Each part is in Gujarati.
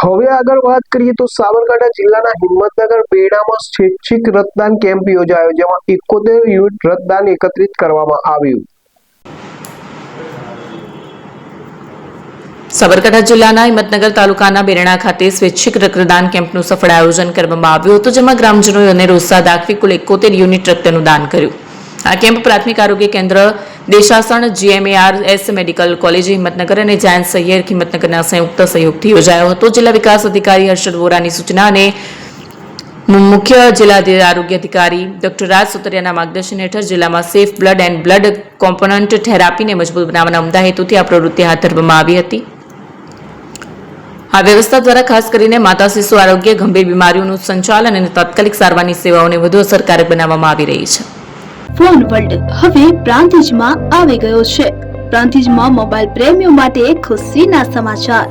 હવે આગળ વાત કરીએ તો સાબરકાંઠા જિલ્લાના હિંમતનગર બેડામાં સ્વૈચ્છિક રક્તદાન કેમ્પ યોજાયો, જેમાં 71 યુનિટ રક્તદાન એકત્રિત કરવામાં આવ્યું. સાબરકાંઠા જિલ્લાના હિંમતનગર તાલુકાના બેરણા ખાતે સ્વૈચ્છિક રક્તદાન કેમ્પનું સફળ આયોજન કરવામાં આવ્યું હતું, જેમાં ગ્રામજનોએ ઉત્સાહ દાખવી કુલ 71 યુનિટ રક્તનું દાન કર્યું. આ કેમ્પ પ્રાથમિક આરોગ્ય કેન્દ્ર દેશાસણ, GMARS મેડિકલ કોલેજ હિંમતનગર અને જાયન્ટ સૈયર હિંમતનગરના સંયુક્ત સહયોગથી યોજાયો હતો. જિલ્લા વિકાસ અધિકારી હર્ષદ વોરાની સૂચના અને મુખ્ય જિલ્લા આરોગ્ય અધિકારી ડોક્ટર રાજ સુતરિયાના માર્ગદર્શન હેઠળ જિલ્લામાં safe blood and blood component થેરાપીને મજબૂત બનાવવાના ઉમદા હેતુથી આ પ્રવૃત્તિ હાથ ધરવામાં આવી હતી. આ વ્યવસ્થા દ્વારા ખાસ કરીને માતા શિશુ આરોગ્ય, ગંભીર બીમારીઓનું સંચાલન અને તાત્કાલિક સારવારની સેવાઓને વધુ અસરકારક બનાવવામાં આવી રહી છે. ફોન વર્લ્ડ હવે પ્રાંતિજમાં આવી ગયો છે. પ્રાંતિજમાં મોબાઈલ પ્રેમીઓ માટે ખુશીના સમાચાર.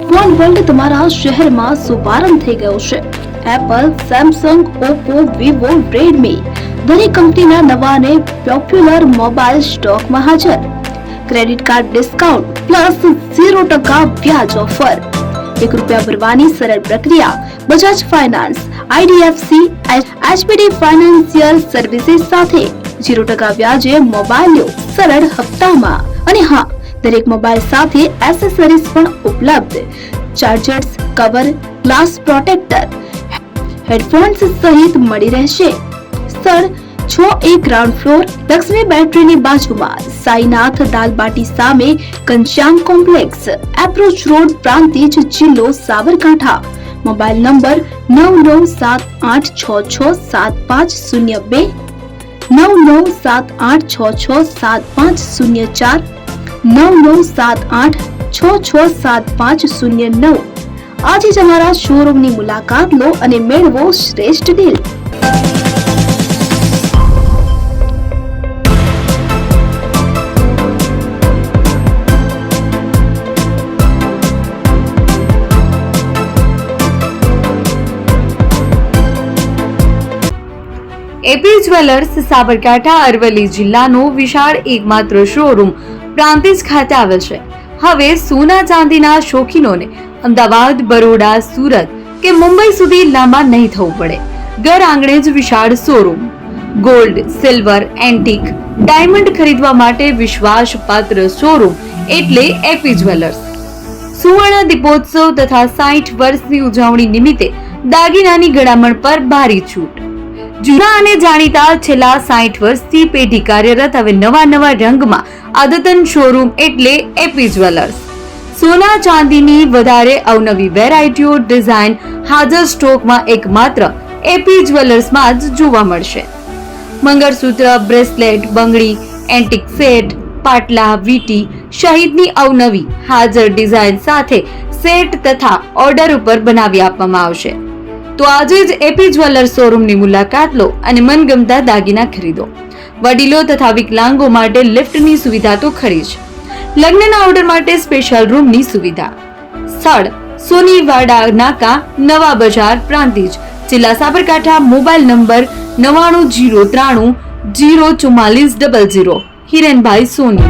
ફોન વર્લ્ડ તમારા શહેરમાં શુભારંભ થઈ ગયો છે. Apple, Samsung, Oppo, Vivo, Redmi દરેક કંપનીના નવા અને પોપ્યુલર મોબાઈલ સ્ટોકમાં હાજર. ક્રેડિટ કાર્ડ ડિસ્કાઉન્ટ પ્લસ 0% વ્યાજ ઓફર. ₹1 ભરવાની સરળ પ્રક્રિયા. Bajaj finance, IDFC, HPD financial services સાથે 0% વ્યાજે મોબાઈલ સરળ હપ્તામાં. અને હા, દરેક મોબાઈલ સાથે એસેસરીઝ પણ ઉપલબ્ધ. Chargers, cover, glass protractor, headphones સહિત મળી રહેશે. સ્થળ 6A ગ્રાઉન્ડ ફ્લોર, લક્ષ્મી બેટરીની બાજુમાં, સાઈનાથ દાલબાટી સામે, Ghanshyam complex, approach road, Prantij, જિલ્લો સાબરકાંઠા. Mobile number 9978667502, 9978667504, 9978667509. આજે જ અમારા શોરૂમની મુલાકાત લો અને મેળવો શ્રેષ્ઠ deal. AP Jewellers Sabarkantha Aravalli જિલ્લાનો વિશાળ એકમાત્ર શોરૂમ પ્રાંતિજ ખાતે આવેલ છે. હવે સોના ચાંદીના શોખીનોને અમદાવાદ, બરોડા, સુરત કે મુંબઈ સુધી લાંબા નહીં થવું પડે. ઘર આંગણે જ વિશાળ showroom. Gold, silver, antique, diamond ખરીદવા માટે વિશ્વાસપાત્ર શોરૂમ એટલે એપી જ્વેલર્સ. સુવર્ણ દીપોત્સવ તથા 60 વર્ષની ઉજવણી નિમિત્તે દાગીનાની ગળામણ પર ભારી છૂટ. જૂના અને જાણીતા છેલ્લા 60 વર્ષથી પેઢી કાર્યરત હવે નવા રંગમાં અદ્યતન શોરૂમ એટલે એપી જ્વેલર્સ. સોના ચાંદીની વધારે અવનવી વેરાયટીઓ, ડિઝાઇન હાજર સ્ટોકમાં એકમાત્ર એપી જ્વેલર્સમાં જ જોવા મળશે. મંગળસૂત્ર, બ્રેસલેટ, બંગડી, એન્ટિક સેટ, પાટલા, વીટી સહિતની અવનવી હાજર ડિઝાઇન સાથે સેટ તથા ઓર્ડર ઉપર બનાવી આપવામાં આવશે. તો આજે જ એપી જ્વેલર્સ શોરૂમની મુલાકાત લો અને મનગમતા દાગીના ખરીદો. વડીલો તથા વિકલાંગો માટે લિફ્ટની સુવિધા તો ખરી જ. લગ્નના ઓર્ડર માટે સ્પેશિયલ રૂમની સુવિધા. સ્થળ સોનીવાડા નાકા, નવા બજાર, પ્રાંતિજ, જિલ્લા સાબરકાંઠા. Mobile number 9903304400. હિરેનભાઈ સોની.